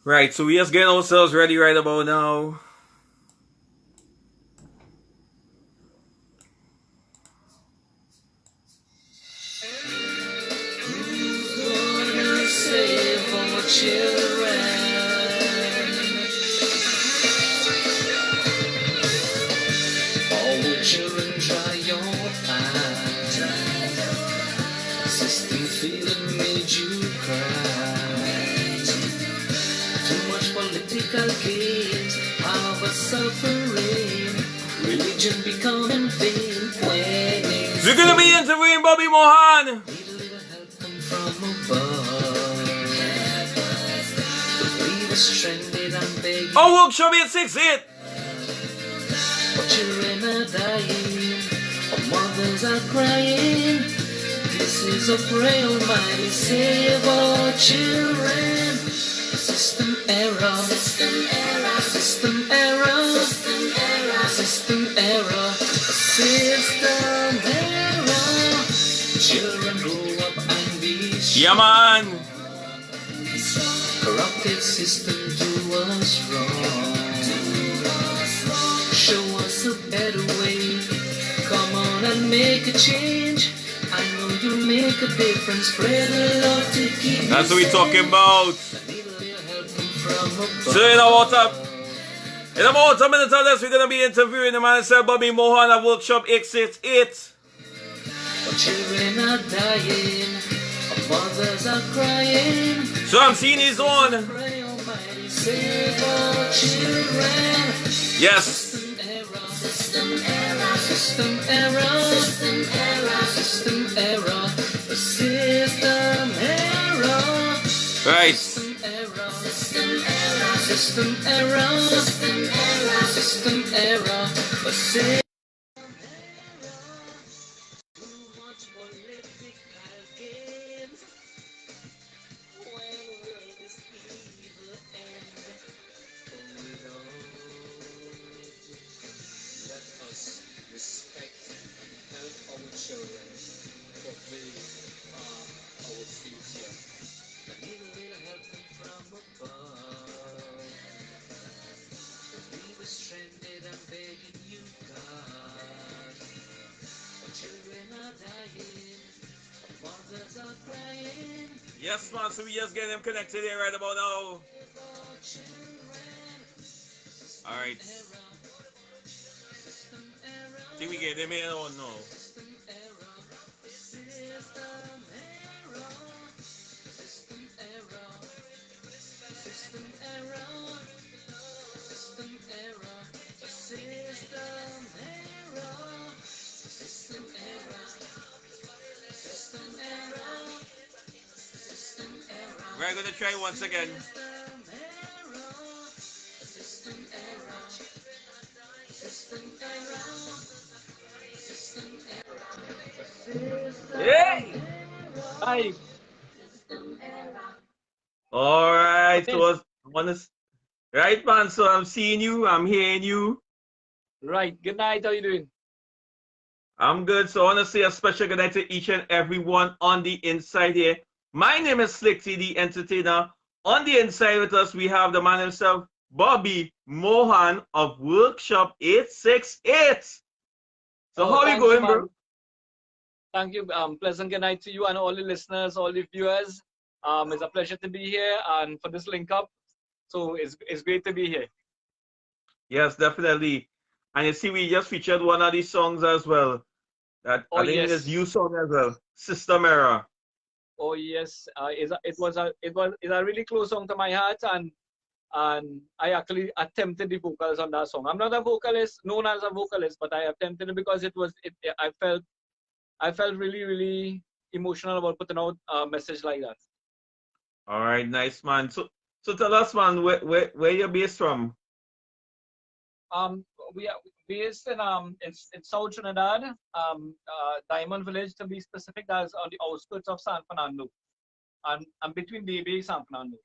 Right, so we just getting ourselves ready right about now. Save our children. All the children try your eyes. System feeling made you cry. Too much political gain, power suffering, religion becoming vain. We're gonna be interviewing Bobby Mohan. Need a little help come from above. We were stranded and begging. Oh, workshop 868. Our children are dying, our mothers are crying. This is a prayer, Almighty, save our children. System error, system error, system error, system error, system error, system error. Children grow up and be strong. Yeah, man. Corrupted system do us wrong. Show us a better way. Come on and make a change. I know you'll make a difference. Spread the love to keep. That's what we're talking about. So in about a minute or less, we're gonna be interviewing the man himself, Bobby Mohan at Workshop 868. Our children are dying, our mothers are crying. So I'm seeing his own. Pray, Almighty, save our children. Yes. System error, system error, system error, system error, system error. Right. System error, system error, system error, system error, system error, system. Yes, man, so we just get them connected here right about now. Alright. I think we get them in or no? We're gonna try once again. Hey! Hi. Alright, so right, man, so I'm seeing you, I'm hearing you. Right. Good night. How you doing? I'm good, so I want to say a special good night to each and everyone on the inside here. My name is Slick T, the entertainer. On the inside with us, we have the man himself, Bobby Mohan of Workshop 868. So how are you going, bro? Thank you. Pleasant good night to you and all the listeners, all the viewers. It's a pleasure to be here and for this link up. So it's great to be here. Yes, definitely. And you see, we just featured one of these songs as well. That I think it is you song as well, System Error. Oh yes, it was a really close song to my heart, and I actually attempted the vocals on that song. I'm not a vocalist, known as a vocalist, but I attempted it because I felt really emotional about putting out a message like that. All right, nice, man. So tell us, man, where you're based from? We are based in South Trinidad, Diamond Village to be specific. That's on the outskirts of San Fernando, and between Baby and San Fernando.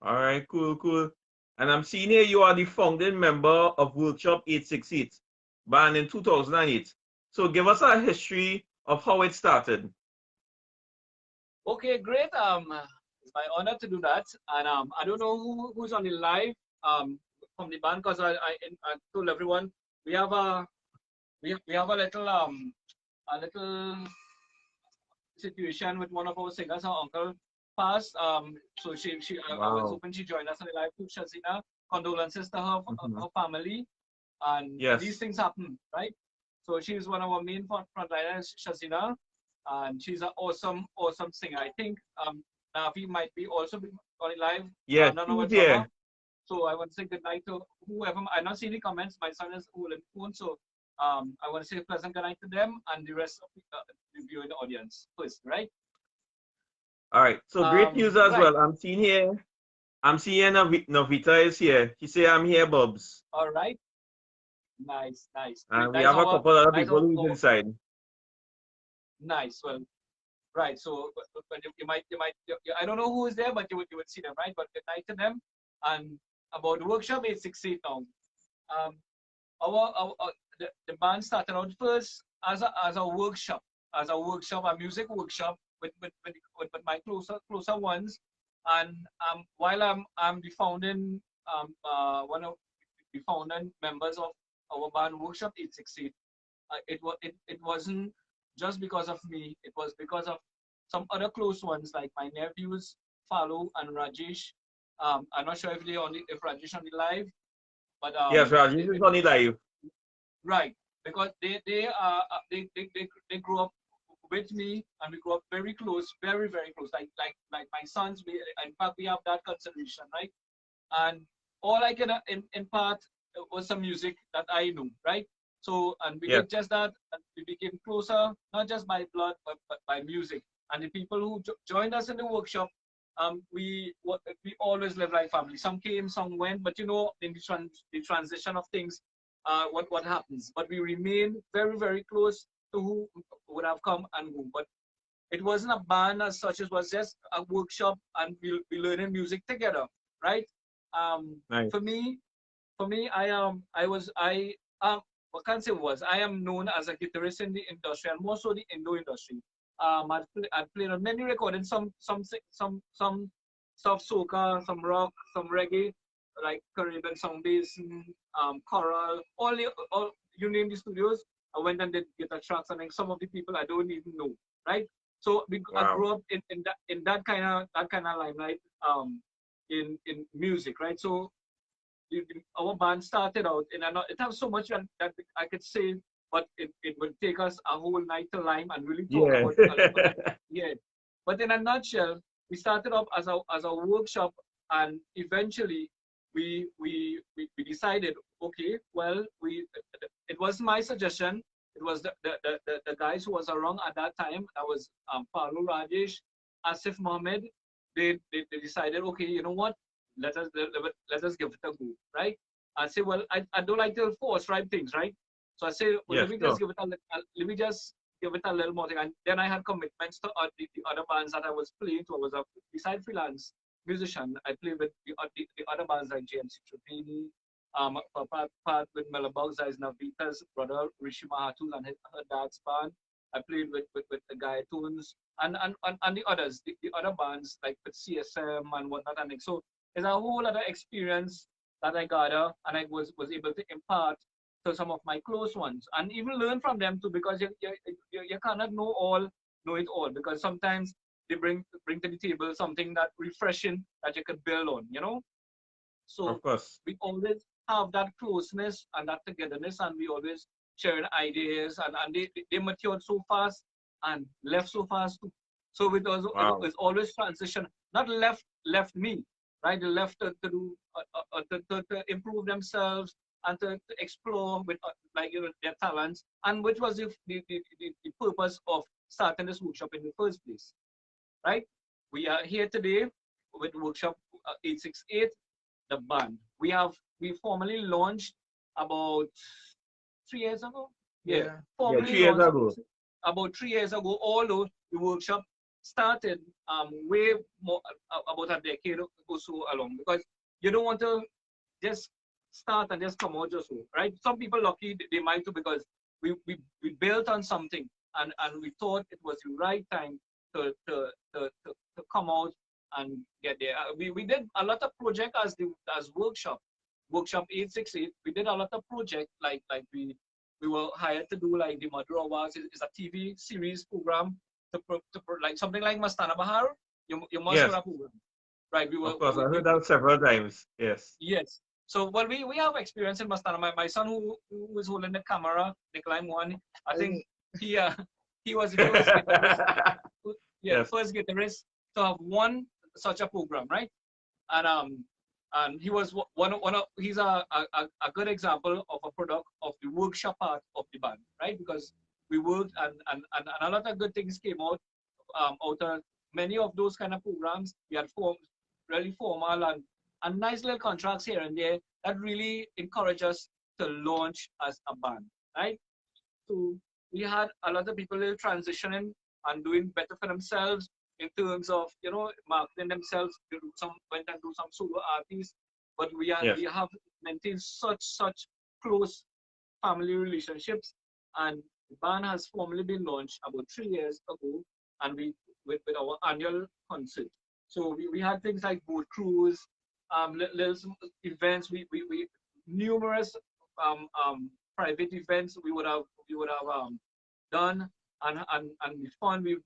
All right, cool. And I'm seeing here you are the founding member of Workshop 868, banned in 2008. So give us a history of how it started. Okay, great. It's my honor to do that. And I don't know who's on the live from the band because I told everyone we have a little situation with one of our singers. Her uncle passed. So I was Wow. hoping she joined us on the live too. Shazina, condolences to her Mhm. her family, and these Yes. things happen, right? So she's one of our main frontliners, Shazina, and she's an awesome singer. I think Navi might be also be on the live. Yes, None of our she's drummer. here. So I want to say good night to whoever. I not see any comments. My son is holding phone, so I want to say pleasant good night to them and the rest of the viewing audience first, right? All right. So great news as Right. well. I'm seeing Novita is here. She say I'm here, Bubs. All right. Nice. And we Nice. have a couple other Nice. people who's inside. Nice. Well, right. So, but I don't know who is there, but you would see them, right? But good night to them. And about the workshop 868 now. Um, the band started out first as a workshop, a music workshop with my closer ones. And while I'm the founding one of the founding members of our band Workshop 860, it wasn't just because of me. It was because of some other close ones like my nephews Falu and Rajesh. I'm not sure if Rajesh on the live, but Yes, Raj, this is on the live. right, because they grew up with me and we grew up very close, very close. Like my sons. In fact we have that consideration, right? And all I can impart was some music that I knew, right? So and we Yes. did just that, and we became closer, not just by blood but by music. And the people who joined us in the workshop, we always live like family. Some came, some went, but in the transition of things, what happens? But we remain very close to who would have come and go. But it wasn't a band as such; it was just a workshop, and we learning music together, right? Um, Nice. for me, I was I can't say was I am known as a guitarist in the industry and more so the Indo industry. I've played on many recordings, some soft soca, some rock, some reggae, like Caribbean sound bass, choral, all you name the studios. I went and did guitar tracks, and then some of the people I don't even know, right? So I Wow. grew up in that kind of limelight, in music, right? So our band started out it has so much that I could say, but it would take us a whole night to lime and really talk Yeah. about yeah. But in a nutshell, we started off as a workshop, and eventually we decided, okay, well, it was my suggestion. It was the guys who was around at that time. That was Paulo Rajesh, Asif Mohammed. They decided, okay, you know what? Let us give it a go, right? I say, well, I don't like to force right things, right? So I say, well, Yes, sure. let me just give it a little more thing. And then I had commitments to the other bands that I was playing to. I was a beside freelance musician. I played with the other bands like JMC Chutney, part with Melabugs, that is Navita's brother Rishi Mahato and her dad's band. I played with the guy Tunes and the others, the other bands like with CSM and whatnot. And so there's a whole other experience that I gather and I was able to impart to some of my close ones and even learn from them too, because you cannot know it all, because sometimes they bring to the table something that refreshing that you could build on. Of So course. we always have that closeness and that togetherness, and we always sharing ideas, and they matured so fast and left so fast too. So it Wow. was always transition, not left me, right? They left to do to improve themselves and to explore with their talents, and which was the purpose of starting this workshop in the first place, right? We are here today with workshop 868, the band. We formally launched about 3 years ago. Yeah, Yeah. Yeah, formally 3 years launched ago. about 3 years ago. Although the workshop started way more about a decade or so along, because you don't want to just start and just come out just so, right? Some people lucky they might too, because we built on something, and we thought it was the right time to come out get there. We did a lot of project as workshop 868. We did a lot of project like we were hired to do like the Mother Awards. It's a TV series program like something like Mastana Bahar. You must know Yes, that program, right? of course. I heard that several times. Yes. Yes. So, well, we have experience in Mastana. My son who is holding the camera, Nykholis Mohan, I think he he was the first guitarist. Yeah, the Yes. first guitarist to have won such a program, right? And and he was one of he's a good example of a product of the workshop part of the band, right? Because we worked and a lot of good things came out of many of those kind of programs. We had formed really formal and nice little contracts here and there that really encourage us to launch as a band, right? So we had a lot of people transitioning and doing better for themselves in terms of marketing themselves. They went and do some solo artists, but Yes. we have maintained such close family relationships, and the band has formally been launched about 3 years ago, and we with our annual concert. So we had things like boat cruise, little events. We numerous private events we would have done and the fun. We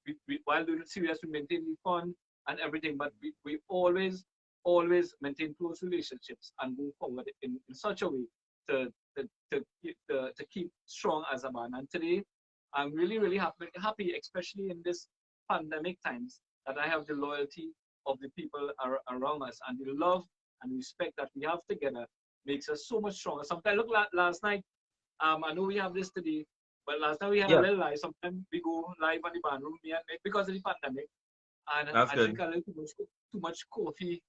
while doing it serious, we maintain the fun and everything, but we always maintain close relationships and move forward in such a way to to keep strong as a band. And today, I'm really happy, especially in this pandemic times, that I have the loyalty of the people around us and the love and respect that we have together makes us so much stronger. Sometimes look last night. I know we have this today, but last time we had a Yes. little live. Sometimes we go live on the band room, me and Nick, because of the pandemic, and That's I good. drink a little too much coffee,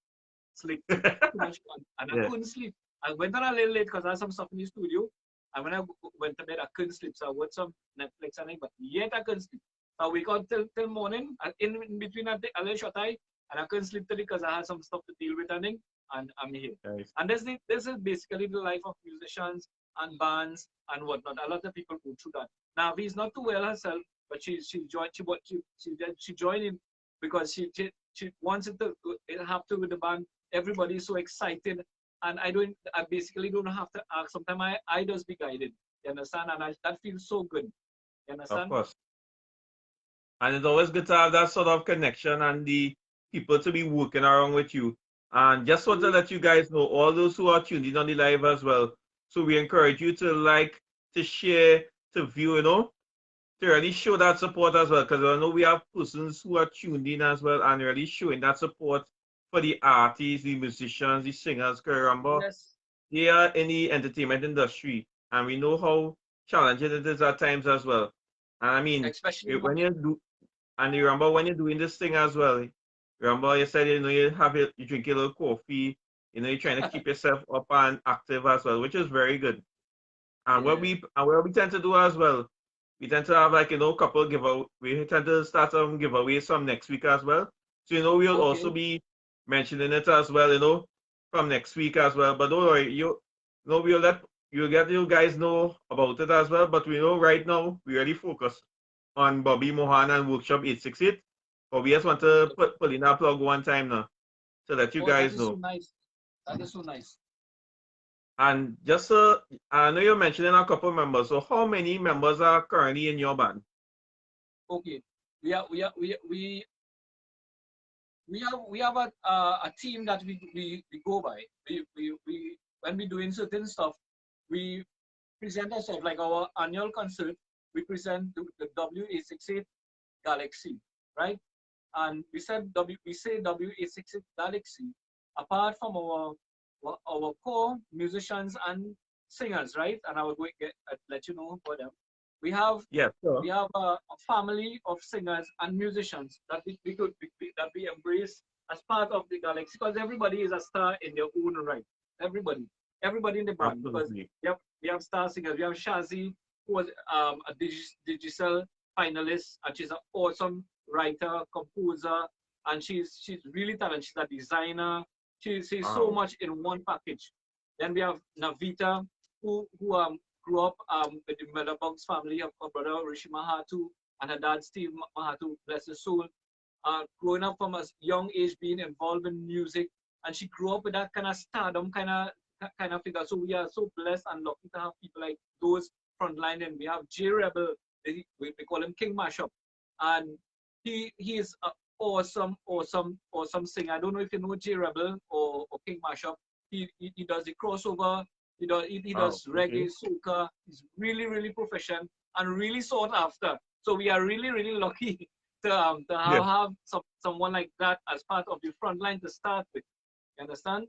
sleep too much fun, and I Yeah. couldn't sleep. I went on a little late because I had some stuff in the studio, and when I went to bed, I couldn't sleep. So I watched some Netflix and thing, but yet I couldn't sleep. So I wake up till morning, and in between a little short eye, and I couldn't sleep today because I had some stuff to deal with and thing, and I'm here. Nice. And this is basically the life of musicians and bands and whatnot. A lot of people go through that. Navi is not too well herself, but she joined in because she wants it have to with the band. Everybody is so excited, and I basically don't have to ask. Sometimes I just be guided. You understand? And that feels so good. You Of understand? course. And it's always good to have that sort of connection and the people to be working around with you. And just want to let you guys know, all those who are tuned in on the live as well. So we encourage you to like, to share, to view, to really show that support as well. Because I know we have persons who are tuned in as well and really showing that support for the artists, the musicians, the singers. Because remember, Yes. they are in the entertainment industry, and we know how challenging it is at times as well. And I mean, Especially when you do, and you remember when you're doing this thing as well, remember you said you have you drink a little coffee, you're trying to keep yourself up and active as well, which is very good. And yeah. what we tend to do as well, we tend to have like couple giveaway. We tend to start some giveaways from next week as well. So we'll also Okay. be mentioning it as well, from next week as well. But don't worry, we'll let you get you guys know about it as well. But we know right now we really focus on Bobby Mohan and Workshop 868. But we just want to put in our plug one time now to let you Oh, that guys is so know. nice. That is so nice. And just I know you're mentioning a couple members. So how many members are currently in your band? Okay. We have a team that we go by. We when we're doing certain stuff, we present ourselves like our annual concert. We present the W868 Galaxy, right? And we say W868 Galaxy. Apart from our core musicians and singers, right? And I will let you know about them. We have Yes, sure. we have a family of singers and musicians that that we embrace as part of the galaxy, because everybody is a star in their own right. Everybody in the band, because Absolutely. we have star singers. We have Shazi, who was a digital finalist, and she's an awesome writer, composer, and she's really talented. She's a designer. She's so Wow. much in one package. Then we have Navita, who grew up with the Mother family of her brother Rishi Mahato and her dad Steve Mahato, bless his soul. growing up from a young age, being involved in music, and she grew up with that kind of stardom, kind of figure. So we are so blessed and lucky to have people like those frontline. And we have J Rebel, we call him King Mashup, and he is an awesome singer. I don't know if you know J Rebel or King Mashup. He does the crossover. He Wow. does reggae, soca. He's really proficient and really sought after. So we are really lucky to Yeah. have someone like that as part of the front line to start with. You understand?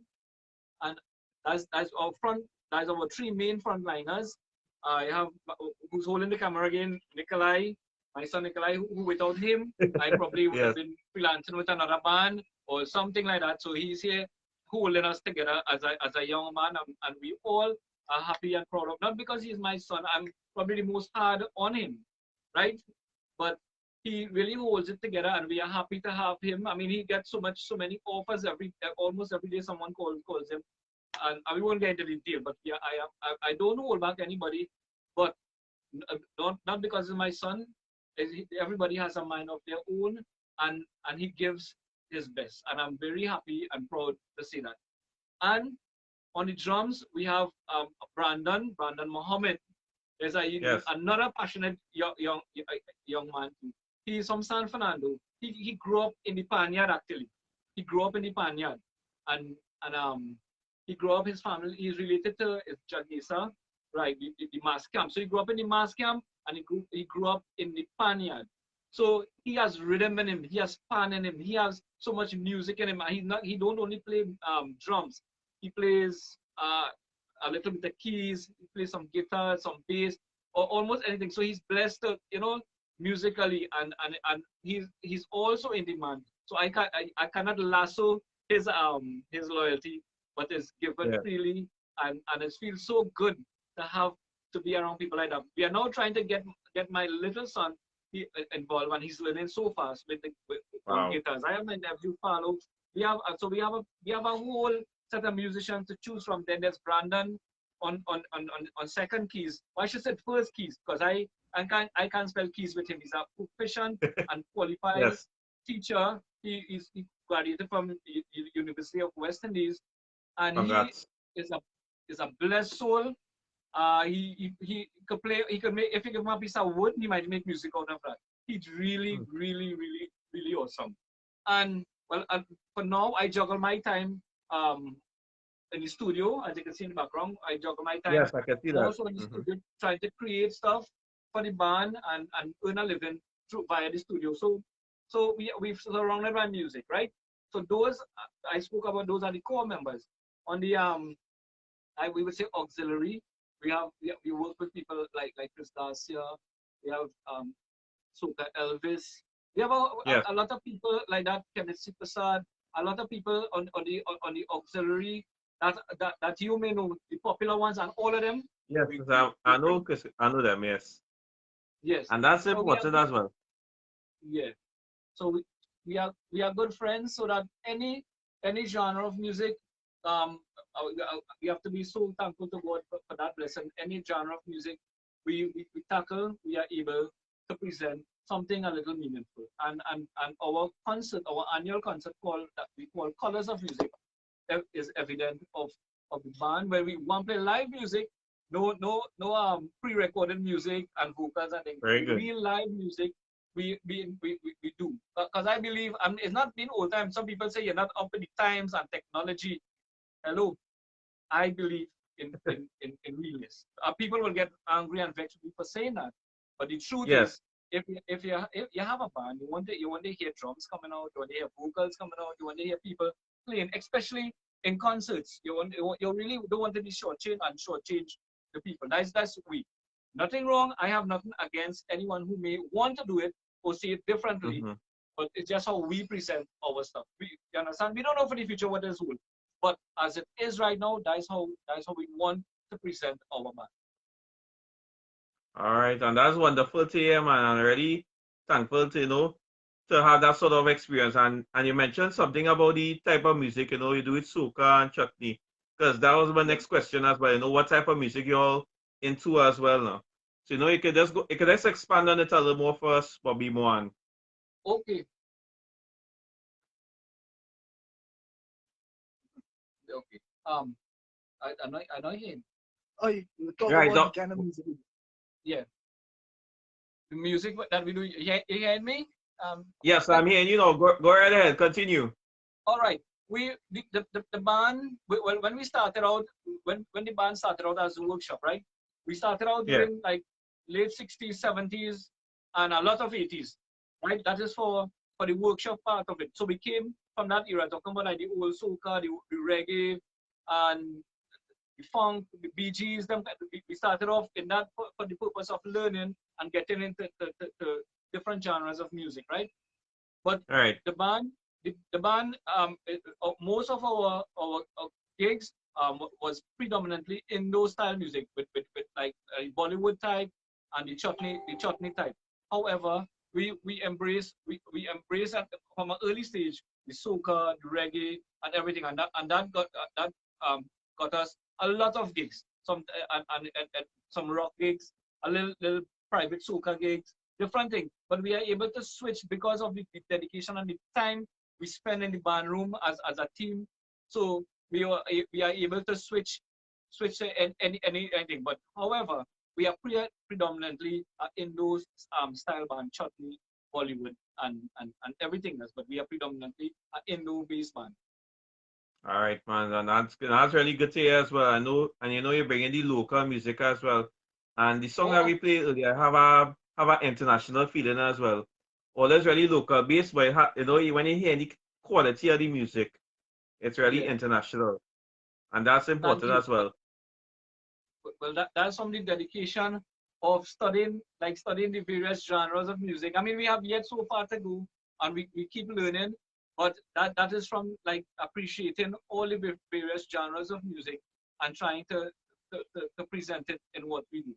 And that's our front. That's our three main frontliners. I have who's holding the camera again, Nikolai, my son Nikolai. Who without him, I probably would have Yes. been freelancing with another band or something like that. So he's here holding us together as a young man, and we all are happy and proud of. Not because he's my son. I'm probably the most hard on him, right? But he really holds it together, and we are happy to have him. I mean, he gets so many offers almost every day. Someone calls him, and we won't get into detail. But yeah, I don't hold back anybody, but not because it's my son. Everybody has a mind of their own, and he gives his best, and I'm very happy and proud to see that. And on the drums, we have Brandon Mohammed. There's Yes. another passionate young man too. He's from San Fernando. He grew up in the Panyard actually. He grew up in the Panyard, and he grew up. His family is related to Chutney Soca, right? The mass camp. So he grew up in the mass camp, and he grew up in the Panyard. So he has rhythm in him. He has fun in him. He has so much music in him. And he don't only play drums. He plays a little bit of keys. He plays some guitar, some bass, or almost anything. So he's blessed, musically, and he's also in demand. So I cannot lasso his loyalty, but it's given Yeah. freely, and it feels so good to be around people like that. We are now trying to get my little son involved, and he's learning so fast on Wow. guitars. I have my nephew follow. We have a whole set of musicians to choose from. Then there's Brandon on second keys. Well, I should say first keys, because I can't spell keys with him. He's a proficient and qualified Yes. teacher. He graduated from University of West Indies, and he Congrats. is a blessed soul. He could play. He could make. If you give him a piece of wood, he might make music out of that. He's really, Hmm. really awesome. And well, for now, I juggle my time in the studio, as you can see in the background. I juggle my time Yes, I can see that. also in the studio, trying to create stuff for the band and earn a living via the studio. So we've surrounded by music, right? So those I spoke about. Those are the core members. On the we would say auxiliary. We work with people like Chris Garcia. We have Soca Elvis. We have Yes. a lot of people like that. Kenneth Prasad. A lot of people on the auxiliary that you may know, the popular ones, and all of them. Yes. We, we, I we know. bring, I know them. Yes. yes. And that's So we are important good. as well. Yeah. So we are good friends. So that any genre of music, we have to be so thankful to God for that blessing. Any genre of music we tackle, we are able to present something a little meaningful. And our concert, our annual concert that we call Colors of Music, is evident of the band, where we want to play live music, no pre-recorded music and vocals and things. Very good. Real live music we do. Because I believe, it's not been old time. Some people say you're not up with the times and technology. Hello, I believe in realness. People will get angry and vexed with me for saying that, but the truth Yes. is, if you have a band, you want to hear drums coming out, you want to hear vocals coming out, you want to hear people playing, especially in concerts. You really don't want to be shortchange the people. That's we. Nothing wrong. I have nothing against anyone who may want to do it or see it differently, Hmm. but it's just how we present our stuff. You understand? We don't know for the future what is will, but as it is right now, that's how we want to present our band. All right, and that's wonderful to hear, man. I'm really thankful to have that sort of experience. And you mentioned something about the type of music, you do it soca and chutney. Because that was my Yeah. next question as well. What type of music you're into as well now. So you could just expand on it a little more for us, Bobby Mohan. Okay. Okay. I know him. Oh, you talk Right. about the kind of music. Yeah. The music that we do. You hear me? Yes, I'm here. You know, go right ahead. Continue. All right. The band when we started out when the band started out as a workshop, right? We started out Yeah. during like late 60s, 70s, and a lot of 80s, right? That is for the workshop part of it. So we came from that era, talking about like the old soca, the reggae, and the funk, the Bee Gees. We started off in that for the purpose of learning and getting into the different genres of music, right? But All right. the band, most of our gigs was predominantly Indo style music with like Bollywood type and the chutney type. However, we embrace at from an early stage the soca, the reggae, and everything, and that got us a lot of gigs, and some rock gigs, a little private soca gigs, different things. But we are able to switch because of the dedication and the time we spend in the band room as a team. So we are able to switch to anything. But however, we are predominantly in those style band, chutney, Bollywood, and everything else. But we are predominantly in Indo based band. All right, man. And that's really good to hear as well. I know, and you know, you're bringing the local music as well. And the song that Yeah, we played earlier have an international feeling as well. All is really local based, but you know, when you hear the quality of the music, it's really yeah. international, and that's Thank important you. as well. Well, that's from the dedication of studying the various genres of music. I mean, we have yet so far to go, and we keep learning, but that is from like appreciating all the various genres of music and trying to present it in what we do.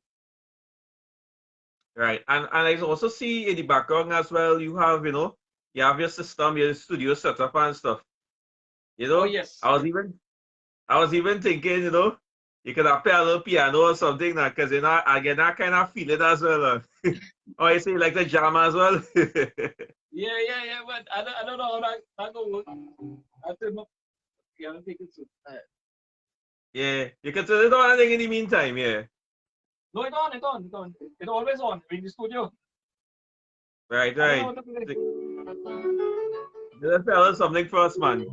Right, and I also see in the background as well. You have your system, your studio setup and stuff. You Oh know, yes, I was yes. even I was even thinking, you could have play a little piano or something now, because I get that kind of feeling as well. Or you say like the jam as well. Yeah. But I don't know how that go work. I think yeah, I'll take it soon. Yeah, you can turn it on anything in the meantime, yeah. No, it on. It's always on in the studio. Right, I don't know right. what to play. Let's tell us something first, man.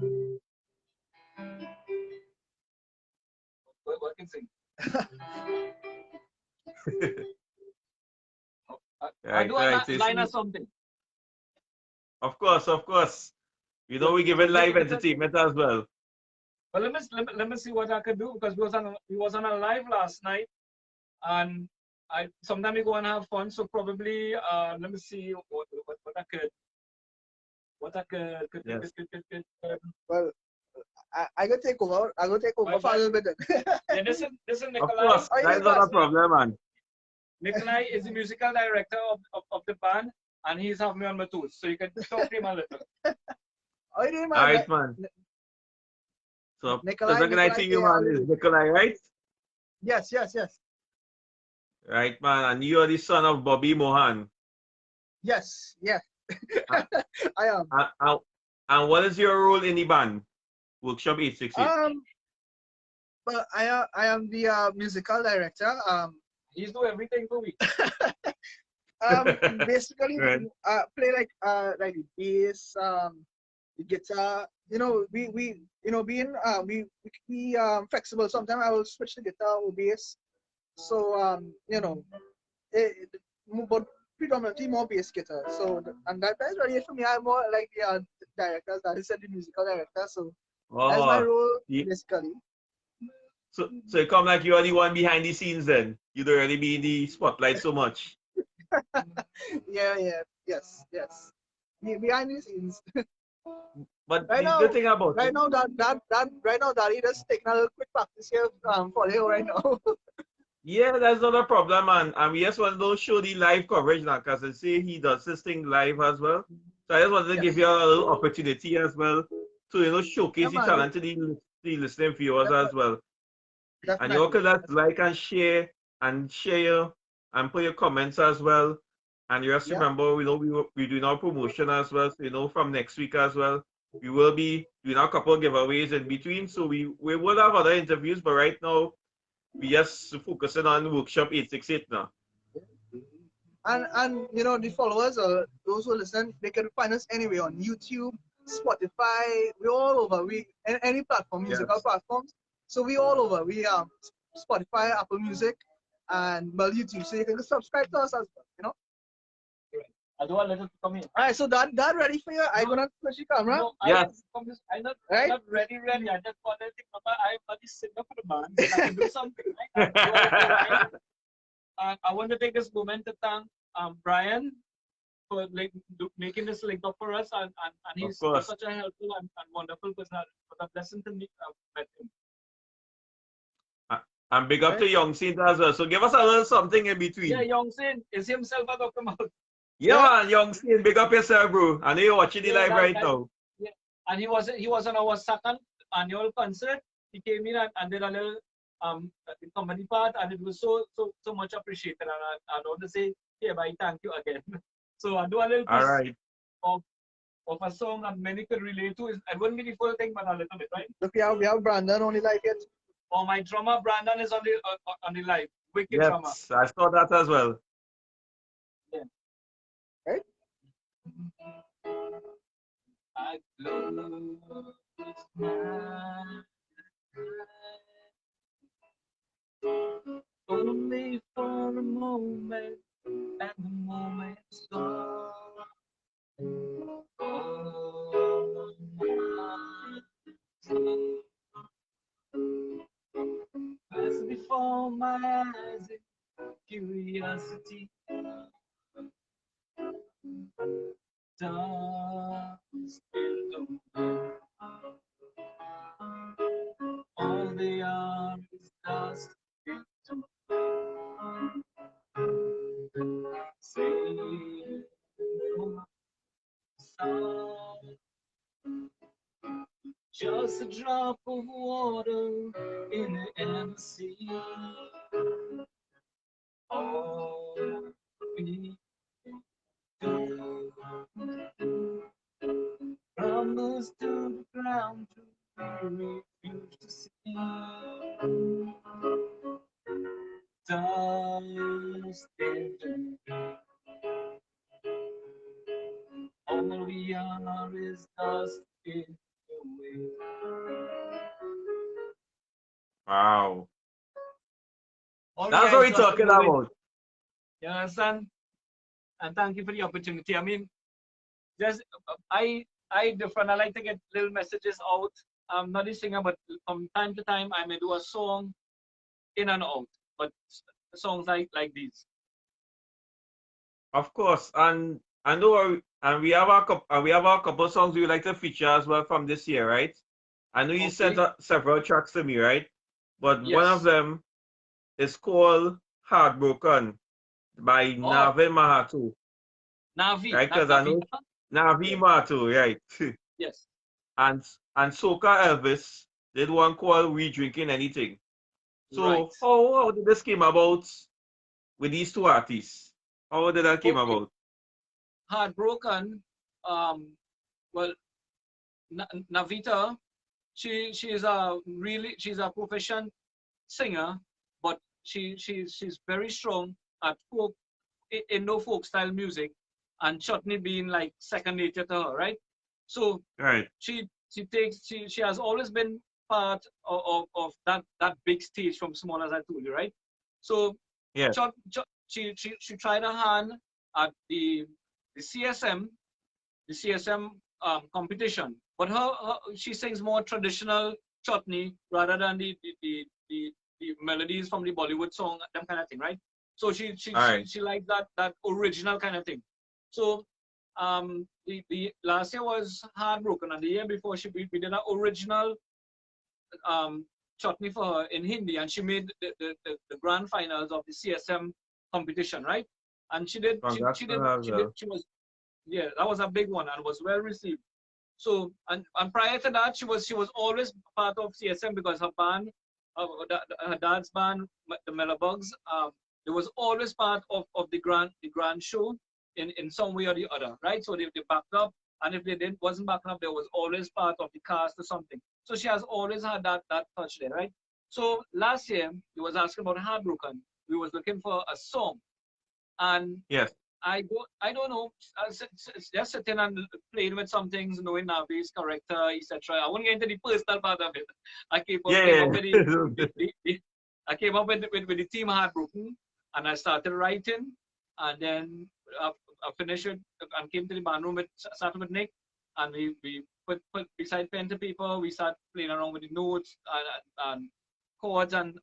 What can sing? I Right, do a right. So you line or see, something. of course, of course. So, We give so it get, live get the, entertainment as well. but let me see what I could do because we was on a live last night and I sometimes we go and have fun. So probably let me see what I could what I Yes. could. Well, I go take over. I go take over for a little bit then. Yeah, this is Of Nikolai. course, Oh, that yes, is not a boss. problem, man. Nikolai is the musical director of the band and he's having me on my toes. So you can talk to him a little. Oh, you doing, All man? right, man. So, Nikolai, pleasure to Nikolai, you, say man. Is hallelujah. Nikolai, right? Yes. Right, man. And you are the son of Bobby Mohan. Yes. Uh, I am. uh, and what is your role in the band? Workshop 868. Um, but I am the musical director. He's doing everything for me. Um, basically, Right. play like the bass, the guitar. Being flexible. Sometimes I will switch the guitar or bass. So but predominantly more bass guitar. So and that's really it for me. I'm more like the director, that is the musical director. So that's my Oh, role you, basically. so it come like you are the one behind the scenes then. You don't really be in the spotlight so much. Yeah. Yes. Behind the scenes. But Right the good now, thing about right it, now that right now Daddy just taking a little quick practice here for you right now. yeah, that's not a problem, and we just want to show the live coverage now, because I see he does this thing live as well. So I just wanted to give you Yes. a little opportunity as well to Yeah showcase the man, talent to the listening viewers as definitely. well. And you all Definitely. could just like and share and put your comments as well. And you just Yeah. remember, we doing our promotion as well. So, from next week as well. we will be doing a couple of giveaways in between. So we will have other interviews, but right now we just focusing on workshop 868 now. And you know, the followers or those who listen, they can find us anywhere on YouTube, Spotify. We're all over. We any platform, musical Yes. platforms. So we all over. We Spotify, Apple Music, and well YouTube. So you can subscribe to us as well. You know. I don't want to let it come in. All right. So that ready for you? I gonna switch the camera. No, Yes. I'm not, Right? not ready. I just wanted to come. I'm not sitting up for the band. So I can do something. Right? I want to take this moment to thank Brian for like making this link up for us, and he's such a helpful and wonderful person. What a blessing to meet met him. And big up to Young Saint as well. So give us a little something in between. Yeah, Young Saint is himself a Dr. Mouth. Yeah, man, Young Saint, big up yourself, bro. I know you're watching the live right now. Yeah, and he was on our second annual concert. He came in and did a little comedy part, and it was so much appreciated. And I want to say hereby thank you again. So I do a little piece of a song that many could relate to. It wouldn't be the full thing, but a little bit, right? Look, we have Brandon on the live yet. Oh, my drummer Brandon is on the live. Wicked drummer. Yes, I saw that as well. Yeah. Right? I close my eyes only for a moment, and the moment's gone. Oh, as before my eyes in curiosity, dark still open. All they are is dust into say no sound, just a drop of water in the empty sea. All we do crumbles to the ground to be refused to see. Dust in the all we are is dust in the wind. Wow. All That's we what are we're is dust talking in the wind. about. You understand? And thank you for the opportunity. I mean, just I different. I like to get little messages out. I'm not a singer, but from time to time I may do a song in and out. But songs like these. Of course, and I know, and we have a couple songs we would like to feature as well from this year, right? I know you sent several tracks to me, right? But one of them is called "Heartbroken" by Navita Mahato. Navi, right? Because I know Navita Mahato, right? Yes. And Soca Elvis did one called "We Drinking Anything." So how did this came about with these two artists? How did that came about? Heartbroken. Well, Navita, she's a professional singer, but she's very strong at folk, Indo-folk style music, and Chutney being like second nature to her, right? So she has always been part of that big stage from small, as I told you, right? So she tried her hand at the CSM competition, but she sings more traditional Chutney rather than the melodies from the Bollywood song, that kind of thing, right? So she likes that original kind of thing. So the last year was Heartbroken, and the year before we did an original Chutney for her in Hindi, and she made the grand finals of the CSM competition, right? And she was that was a big one and was well received. So and prior to that, she was always part of CSM because her band, her dad's band, the Melobugs, it was always part of the grand show in some way or the other, right? So they backed up and if they didn't wasn't backing up, there was always part of the cast or something. So she has always had that touch there, right? So last year, he was asking about Heartbroken. We was looking for a song, and Yes. I don't know, just sitting and playing with some things, knowing Navi's character, etc. I won't get into the personal part of it. I came up Yeah. with I came up with the theme Heartbroken, and I started writing, and then I finished it and came to the band room started with Nick, and we put beside pen to paper, we started playing around with the notes and chords and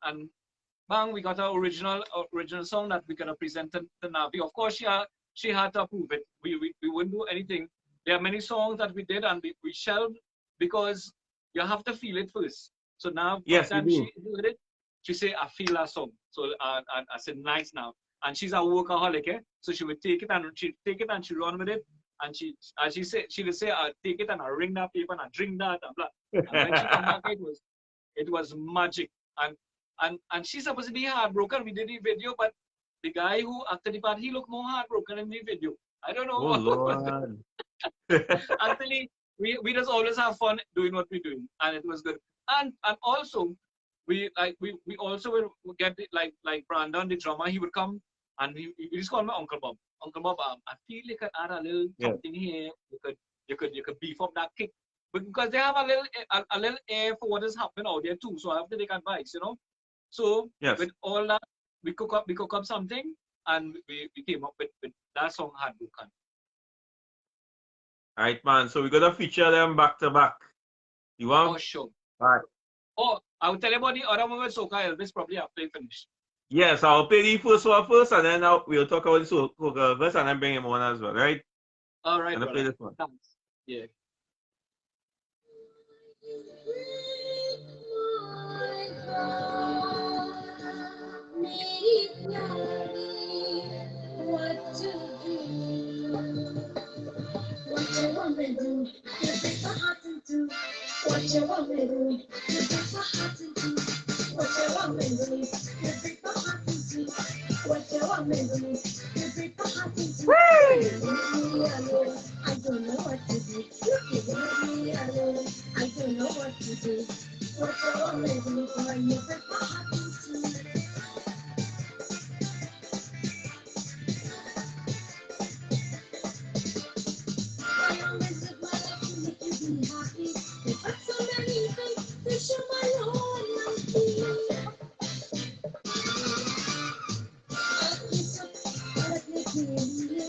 bang, we got our original song that we gonna present to Navi. Of course, she had to approve it. We wouldn't do anything. There are many songs that we did and we shelved because you have to feel it first. So now, Yes, time we she did it, she say, I feel that song. So I said, nice now. And she's a workaholic, eh? So she would take it and she run with it. And she would say, I take it and I ring that paper and I drink that and blah. And when she come back, it was magic. And she's supposed to be heartbroken. We did the video, but the guy who acted the part, he looked more heartbroken in the video. I don't know. Oh Lord. Actually, we just always have fun doing what we're doing, and it was good. And also, we also will get it, like Brandon, the drummer. He would come and he just called me Uncle Bob. Uncle Bob, I feel like I add a little something here. You could beef up that kick, because they have a little air for what is happening out there too. So I have to take advice, you know. So Yes. with all that, we cook up something, and we came up with that song Heartbroken. All right, man. So we're gonna feature them back to back. You want? Oh, sure. All right. Oh, I'll tell you about the other one with Soca Elvis probably after you finish. Yes, I'll play the first one first, and then we'll talk about the Soca Elvis, and then bring him on as well, right? All right, And I'll play this one. thanks. Yeah. What to do? What you want me to do? You break my heart in two. What you want me to do? You break my heart in two. What you want me to do? You break my heart in two. What you want me to do? You break my heart in two. You leave me alone. I don't know what to do. You leave me alone. I don't know what to do. What you want me to do? Boy, you break my heart in two. I always live my life to make you be happy. If that's so many things to show my loyalty. I'll kiss up, let me kiss you.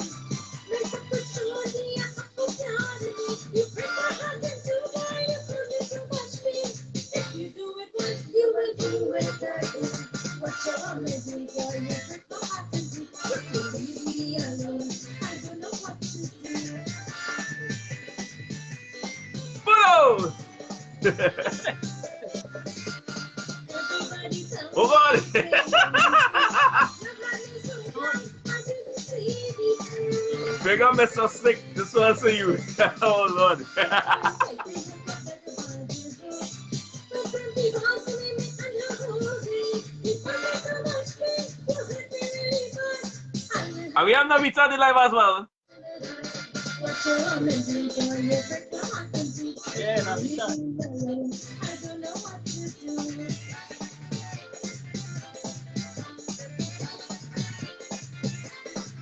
Make up the story, I hope you're out of me. You break my heart in two, boy, you put me so much pain. If you do it once, you will do it again. What you want me to do, boy, you break my heart in two. You leave me alone, I don't know what to do. Boom! Oh God! Big up Mr. Slick, this one's for you. Oh Lord. And we have Navita the live as well. Yeah, Navita.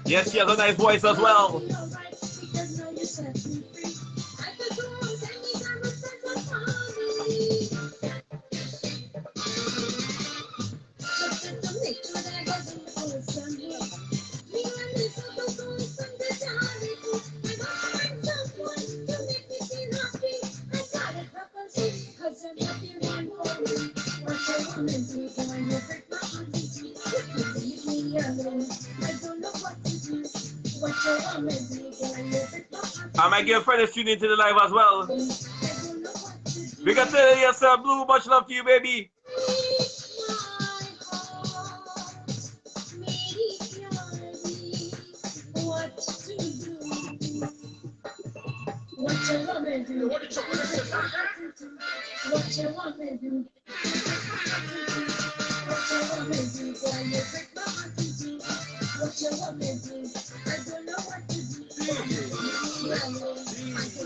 Yes, she has a nice voice as well. And my girlfriend is tuning into the live as well. We can tell yourself, Blue, much love to you, baby. What you want me to do? What you want me to do? What you want me to do? Boy, you break my heart in two. What you want me to do? I don't know what to do. I don't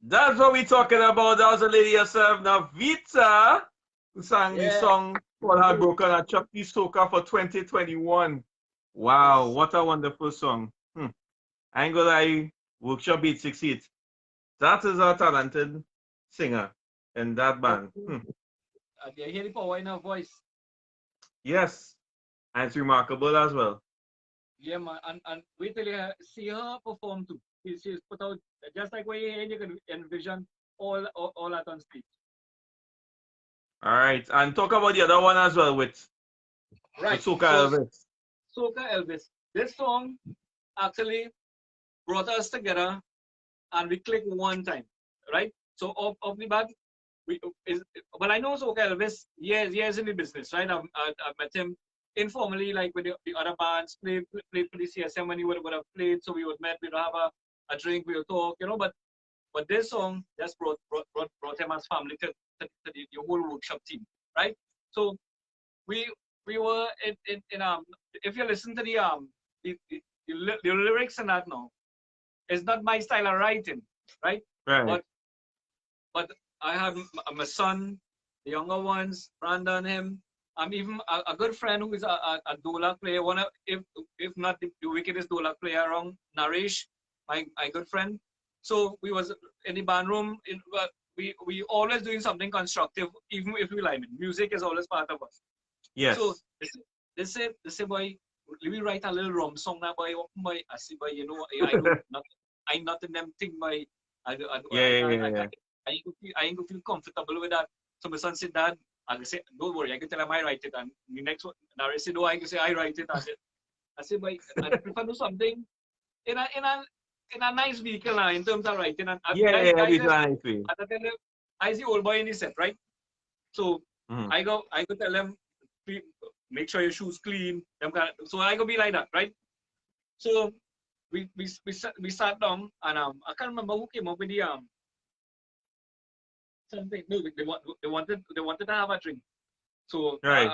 That's what we're talking about. That was a lady herself, Navita, who sang the song called Heartbroken and Chutney Soca for 2021. Wow, what a wonderful song. I ain't gonna lie, Workshop Beat 68. That is a talented singer in that band. You hear the power in her voice. Yes, and it's remarkable as well. Yeah, man, and wait till you see her perform too. She's put out just like what you hear, you can envision all that on stage. All right, and talk about the other one as well with Soca Elvis. Soca Elvis. This song actually brought us together, and we clicked one time, right? So off the bat, well, I know Soca Elvis years in the business, right? I met him informally, like with the other bands, played for the CSM when he would have played. So we would meet, we'd have a drink, we would talk, But this song just brought him as family to the whole workshop team, right? So we were in if you listen to the lyrics and that now, it's not my style of writing, right? Right. But I have my son, the younger ones, Brandon, him. I'm even a good friend who is a dola player. If not the wickedest dola player around, Naresh, my good friend. So we was in the band room. We always doing something constructive, even if we like it. Music is always part of us. Yes. So they say, boy, let me write a little rum song now, boy. I say, boy, I'm not in them thing, boy. I ain't gonna feel comfortable with that. So my son said, Dad, I say, don't worry, I can tell him I write it. And the next one, Naresh said, no, I can say I write it. I said, boy, I prefer to do something in a nice vehicle in terms of writing. And I see old boy in the set, right? So I go tell them, make sure your shoes clean. So I go be like that, right? So we sat down and I can't remember who came up with the something. No, they wanted to have a drink. So right.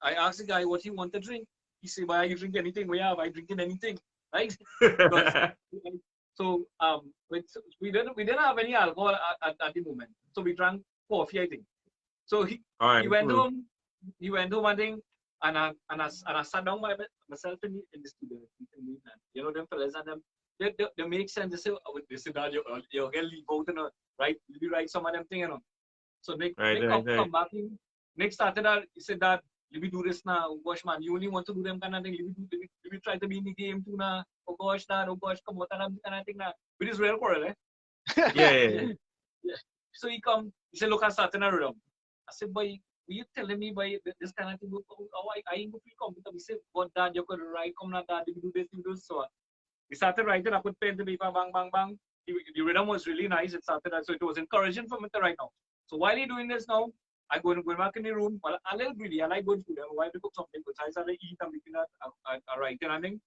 I asked the guy what he wanted to drink. He said, "Why you drink anything? We have I drinking anything, right?" So we didn't have any alcohol at the moment. So we drank coffee, I think. So he went home. He went home, I think, and I sat down by myself in the studio. Them fellas and them. They make sense. They say that you're gonna leave out, right? You write some of them thing, So Nick come back in. Nick started out. He said that let me do this now. Oh gosh, man, you only want to do them kind of thing. Let me try to be in the game too now. Oh gosh, come on, kind of thing now. With his real quarrel, Yeah. So he come. He said, look, I started a rhythm. I said, boy, were you telling me, boy, this kind of thing? I ain't gonna feel comfortable. He said, but Dad, you could write, come now, Dad, you do this, you do so. We started writing. I put pen to paper, bang, bang, bang. The rhythm was really nice. It started, so it was encouraging for me to write now. So while he's doing this now, I go back in the room. Well, a little greedy. I like good food. While we cook something, but I started eat and making that writing and thing.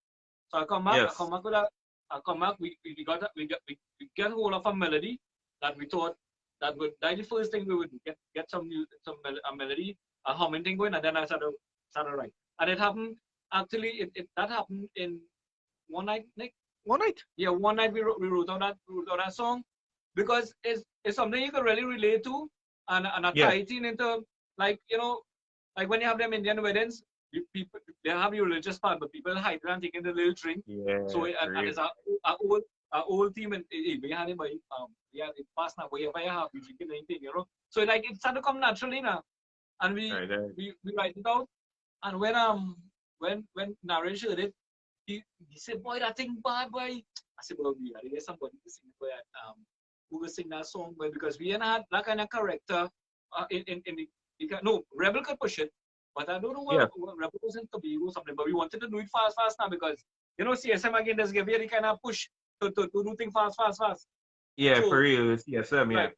So I come back. Yes. I come back with that. I come back. We get hold of a melody that we thought that would the first thing we would get a melody, a humming thing going, and then I started writing. And it happened actually. That happened in one night, Nick. One night? Yeah, one night we wrote on that song because it's something you can really relate to and tie it into like when you have them Indian weddings, people they have your religious part, but people hide and taking the little drink. Yeah. So and it's our old team and we had him it passed now, but if I have you drinking anything, So like it started to come naturally now. And we write it out. And when Naresh heard it, he said, boy, that thing bad, boy. I said, well, there's somebody to sing boy, who will sing that song, boy, because we ain't had that kind of character in the no, Rebel could push it, but I don't know what Rebel was in Tobago or something, but we wanted to do it fast now because CSM again does give you the kind of push to do things fast. Yeah, so, for real, CSM, yeah. Right.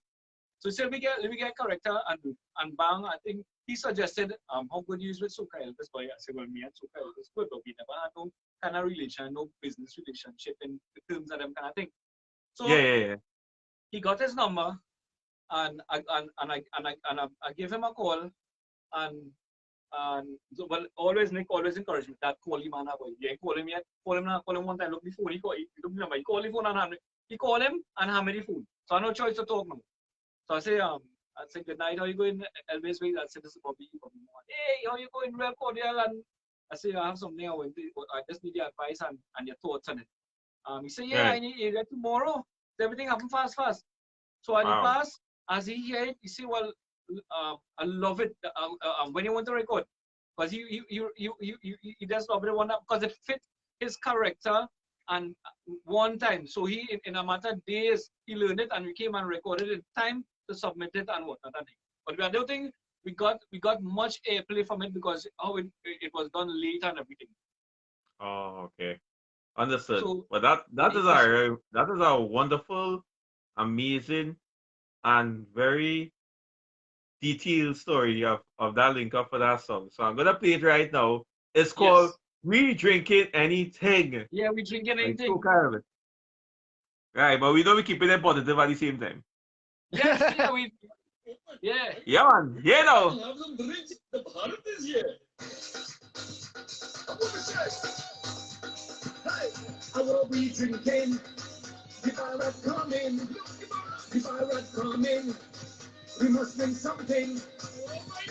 So let me get character and bang. I think he suggested how good you use with Soca Elvis, boy. I said, well, me and Soca Elvis good, but we never had no kind of relation, no business relationship in terms of them kind of thing. So yeah. He got his number, and I gave him a call, and so, well, Nick always encouraged me that call him, man, boy. Yeah, call him yet. Call him one time. Look before he call. He took me number. He called the phone and hand me. he called him and hand me the phone. So I had no choice to talk now. So I say good night, how you going, Elvis? I said, this is Bobby Mohan. Hey, how you going, real cordial? And I say, I have something I just need your advice and your thoughts on it. He said, yeah, Right. I need you tomorrow. Everything happen fast. So I Wow. pass, as he hear it, he say, well, I love it when you want to record. Because he just love it one because it fit his character and one time. So he in a matter of days he learned it and we came and recorded it time to submit it and whatnot. But I don't think we got much airplay from it because how it was done late and everything. Oh, okay. Understood. So But that is a wonderful, amazing, and very detailed story of that link up for that song. So I'm gonna play it right now. It's called yes. We Drinking Anything Yeah, we drinking by anything. Soca Elvis. Right, but we know we keeping it positive at the same time. Yeah, yeah. Yeah, man. Yeah, now. Have some drinks. The Bharat is here. I'm gonna say, hey, I will be drinking. The Bharat coming. The Bharat coming. We must drink something. Oh my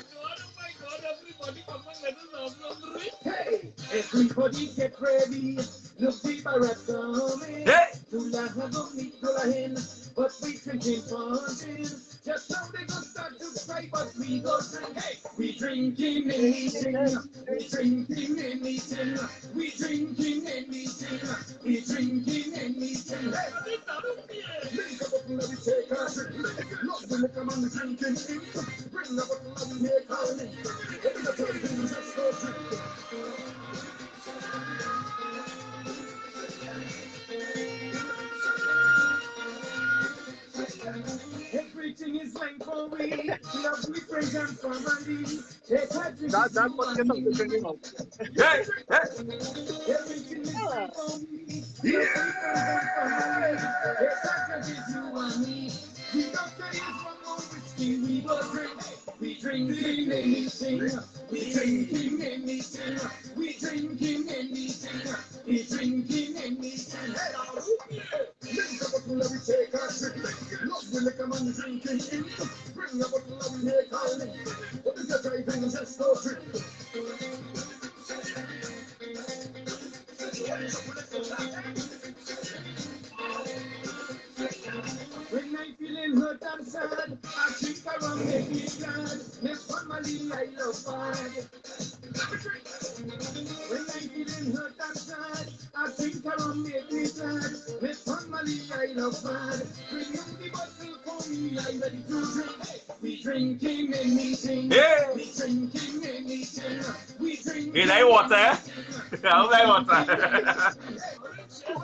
God, everybody come and let us have some drink. Hey, everybody get ready. Look, the Bharat coming. Hey! Tula have a meat, tula hen, but we drinking fountain. Just now they go start to cry, but we go drink. Hey, we drinking anything. We drinking anything. We drinking anything. We drinking anything. Hey, drink a bottle of we take a drink. Love the liquor man drinking. Bring a bottle of we make a link. Every time things just go drink. Everything is fine for we. Lovely friends and family. Take a drink. That's what gets us drinking out. Hey! Hey! Everything is fine for me. Lovely friends and family. Take a drink with you and me. We don't say it's one more whiskey. We will drink. We drinking anything. We drinking anything. We drinking anything. We drinking anything. Drink a bottle of we take a drink. Love the liquor man drinking. Bring a bottle of we make a link. What is your driving? Just go drink. When I'm feeling hurt and sad, I drink around make me glad. Make family I love bad. When I'm feeling hurt and sad, I drink around make me glad. Make family I love bad. Bring on the bottle for me, I'm ready to drink. We drinking anything. Hey! We drinking anything. We drinking. You like water? I don't like water.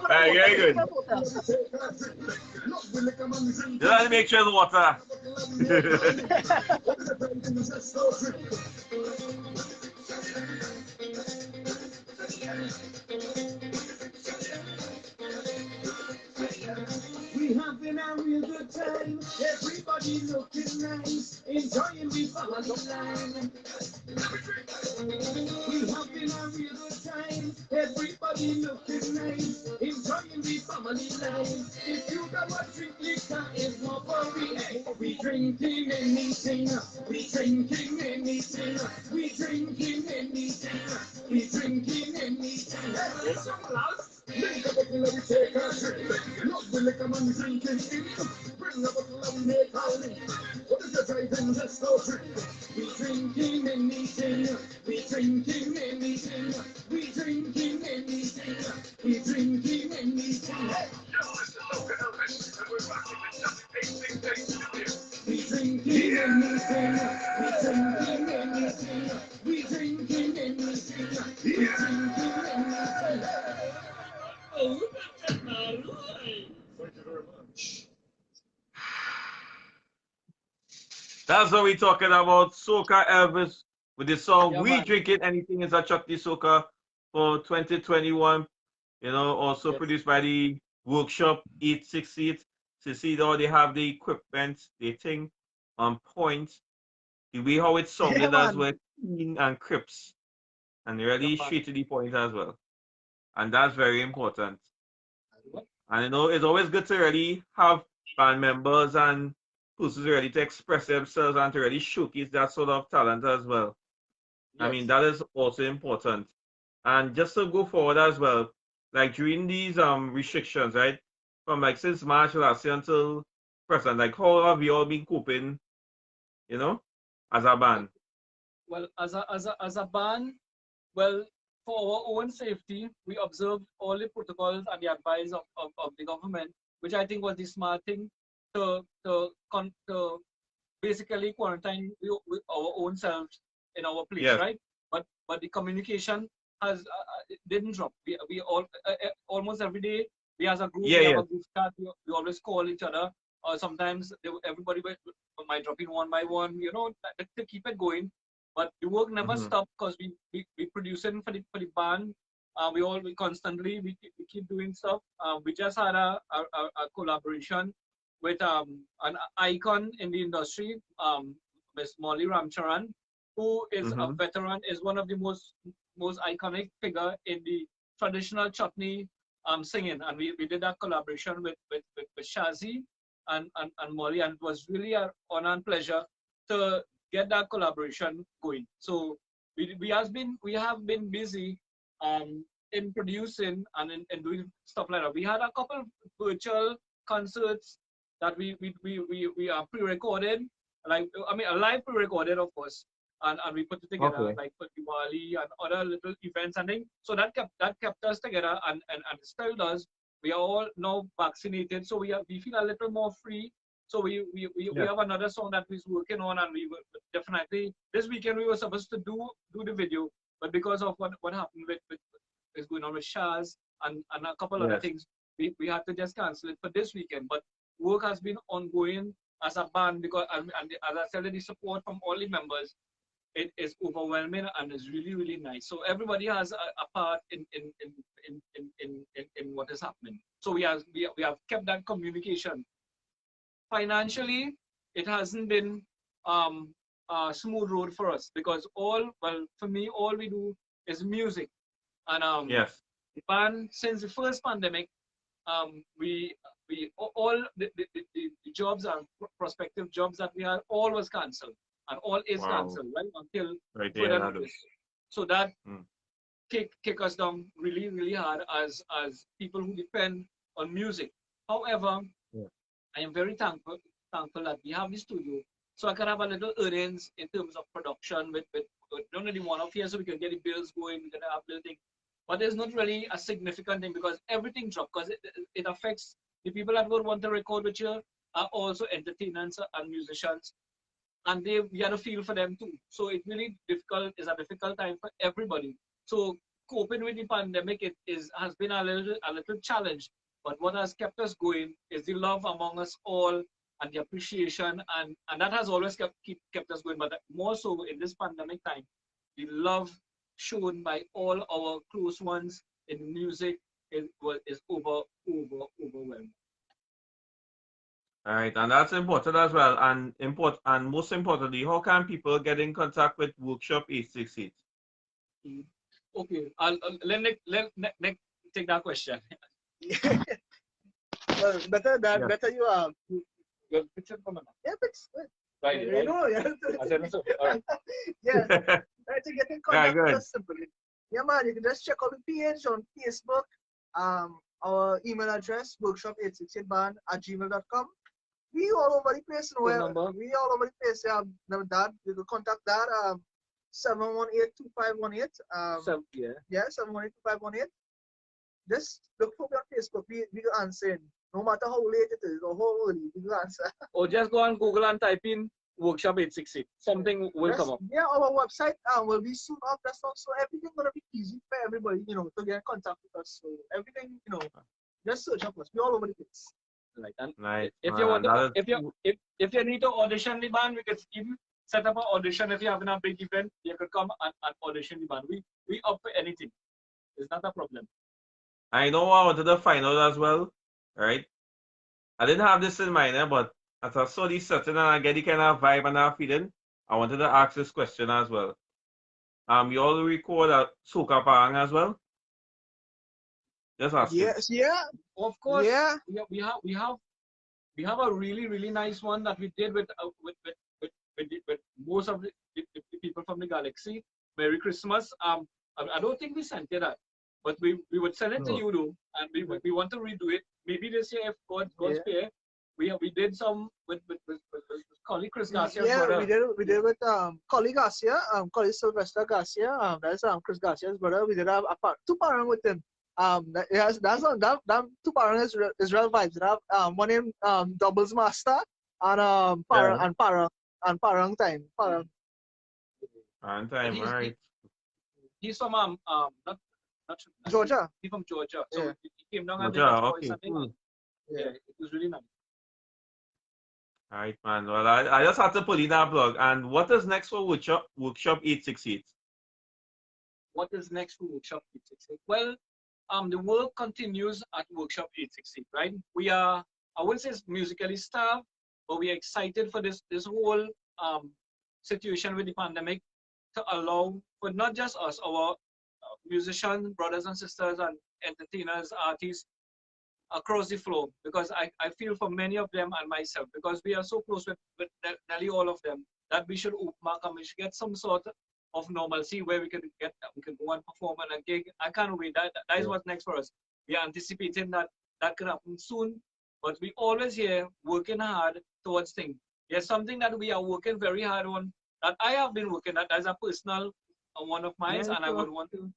Right, very good. Just have to make sure it's water. We having a real good time. Everybody looking nice, enjoying the family line. We having a real good time. Everybody looking nice, enjoying the family line. If you don't want to drink liquor, it's not for we. We drinking anything. We drinking anything. We drinking anything. We drinking anything. Drink a bottle of we take a drink. Love the liquor man drinking. Bring a bottle of we make a link. What is your driving? Just go drink. We drinking anything. We drinking anything. We drinking anything. We drinking anything. This is Soca Elvis, and we're rocking the just tasting taste of beer. We drinking anything. We drinking anything. We drinking anything. We drinking anything. Oh, that's not right. Thank you very much. That's what we're talking about. Soca Elvis with the song Yeah, We man. Drinking Anything is a Chutney Soca for 2021. You know, also Yes. produced by the Workshop 868. So see how they have the equipment, they think on point. The way how it sounded Yeah, as man. well, clean and crisp. And really Yeah, man. straight to the point as well. And that's very important. And it's always good to really have band members and persons ready to express themselves and to really showcase that sort of talent as well. I mean, Yes. that is also important. And just to go forward as well, like during these restrictions, right? From like since March last year until present, like how have we all been coping, you know, as a band? Well, as a band, well, for our own safety, we observed all the protocols and the advice of the government, which I think was the smart thing to basically quarantine our own selves in our place, Yes. right? But the communication has it didn't drop. We all almost every day we as a group Yeah, we have yeah. a group chat. We always call each other. Sometimes everybody might drop in one by one, to keep it going. But the work never Hmm. stopped because we producing for the band. We constantly we keep doing stuff. We just had a collaboration with an icon in the industry, Miss Molly Ramcharan, who is a Hmm. veteran, is one of the most iconic figure in the traditional chutney singing, and we did that collaboration with Shazi and Molly, and it was really an honor and pleasure to get that collaboration going. So we have been busy in producing and in doing stuff like that. We had a couple of virtual concerts that we are pre-recorded, like I mean a live pre-recorded of course, and we put it together Okay. like for Diwali and other little events and things. So that kept us together and it still does. We are all now vaccinated, so we feel a little more free. So we Yeah. have another song that we're working on, and we will definitely this weekend we were supposed to do the video, but because of what happened with is going on with Shaz and a couple other Yes. things, we had to just cancel it for this weekend. But work has been ongoing as a band because and as I said, the support from all the members it is overwhelming and is really really nice. So everybody has a part in what is happening. So we have kept that communication. Financially, it hasn't been a smooth road for us because for me all we do is music and Yes. the band since the first pandemic we all the jobs and prospective jobs that we had all was cancelled and all is Wow. cancelled right until Right there, further Nado. notice. So that Mm. kick us down really really hard as people who depend on music. However, Yeah. I am very thankful that we have the studio, so I can have a little earnings in terms of production with not only one off here, so we can get the bills going, we can have little thing. But there's not really a significant thing because everything dropped because it affects the people that would want to record with you are also entertainers and musicians, and we had a feel for them too. So it really difficult is a difficult time for everybody. So coping with the pandemic has been a little challenge. But what has kept us going is the love among us all and the appreciation and that has always kept us going. But more so in this pandemic time, the love shown by all our close ones in music is overwhelming. All right, and that's important as well. And most importantly, how can people get in contact with Workshop 868? Mm. Okay, let Nick take that question. Well, better that Yes. better you Your picture from yeah, but right, you right. know, yeah. I said so. All right. Yeah, right, to get in Yeah, contact with good. us simply. Yeah, man, you can just check out the page on Facebook. Our email address, workshop868band@gmail.com. We all over the place, Phone number. we all over the place. Yeah, that you can contact that 718-2518. Yeah. Yeah, 718-2518. Just look for me on Facebook. We will answer. No matter how late it is or how early, we will answer. Or just go on Google and type in Workshop 868. Something will come up. Yeah, our website will be soon up. That's also everything gonna be easy for everybody, to get in contact with us. So everything, just search up us. We're all over the place. Right. And Nice, if you man. want And to, that if you if you need to audition the band, we can even set up an audition. If you have a big event, you could come and audition the band. We up for anything. It's not a problem. I know I wanted to find out as well, right? I didn't have this in mind, but as I saw this setting and I get the kind of vibe and that feeling, I wanted to ask this question as well. You all record a soca parang as well? Just asking. Yes, yeah, Of course, yeah. we have a really nice one that we did with most of the people from the galaxy. Merry Christmas. I don't think we sent it that, but we would send it to No. you though, and we want to redo it. Maybe this year, if God's Yeah. spare, we did some with colleague Chris Garcia's Yeah, brother. we did with Collie Garcia, Collie Sylvester Garcia, that's Chris Garcia's brother. We did have two parang with him. That's on that two parang is Israel vibes. That one named Doubles Master and Yeah. Parang time. Parang. On But time, all right. he's from not Georgia. he's from Georgia, so Yeah. he came down and did Georgia, that for okay, something. cool. Yeah, it was really nice. All right, man. Well, I just had to put in that blog. And what is next for workshop 868? What is next for Workshop 868? Well, the work continues at Workshop 868, right? We are, I wouldn't say it's musically starved, but we are excited for this whole situation with the pandemic to allow for not just us, our musicians, brothers and sisters, and entertainers, artists across the floor, because I feel for many of them and myself, because we are so close with nearly all of them, that we should open up and we should get some sort of normalcy where we can go and perform and a gig. I can't wait. That is what's next for us. We are anticipating that could happen soon, but we always here working hard towards things. There's something that we are working very hard on, that I have been working at as a personal one of mine, Yeah, and I would want to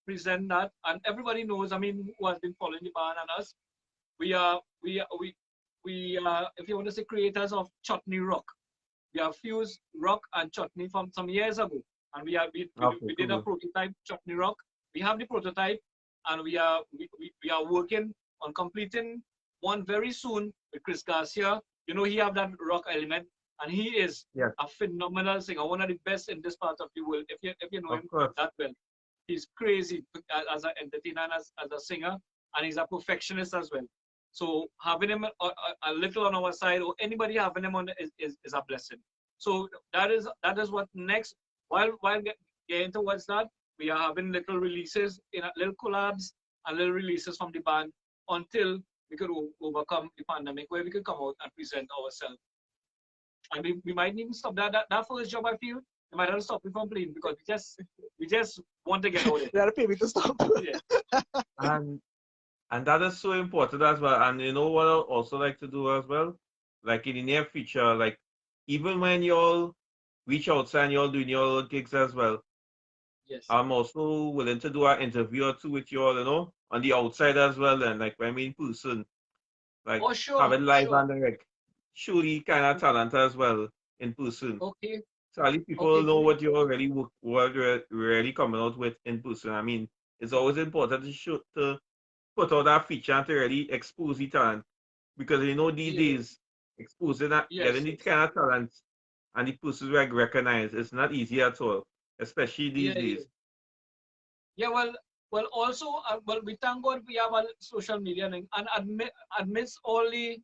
present that. And everybody knows, I mean, who has been following the band and us, we are, if you want to say, creators of Chutney Rock. We have fused rock and chutney from some years ago, and we Okay, did a cool. prototype Chutney Rock. We have the prototype, and we are working on completing one very soon with Chris Garcia. You know, he have that rock element, and he is Yes. a phenomenal singer, one of the best in this part of the world. If you know Of him course. that well, he's crazy as an entertainer and as a singer, and he's a perfectionist as well. So having him a little on our side, or anybody having him on is a blessing. So that is what next. While getting towards that, we are having little releases, little collabs and little releases from the band until we could overcome the pandemic, where we could come out and present ourselves. And we might even stop that first job. I feel we might have to stop it from playing, because we just want to get out They had to pay me to stop. Yeah. And that is so important as well. And you know what I also like to do as well? Like in the near future, like even when y'all reach outside and y'all doing your gigs as well, Yes. I'm also willing to do an interview or two with y'all, you know, on the outside as well. And like when we in person, like Oh, sure. have it live Sure. and direct. Show the kind of talent as well in person. Okay. So at least people Okay, know great. what you're really what you're really coming out with in person. I mean, it's always important to put out that feature and to really expose the talent, because you know these Yeah. days exposing that Yes. getting the kind of talent and the persons we recognize it's not easy at all, especially these Yeah. days. Yeah. Well. Also, we thank God we have a social media, and amidst all the,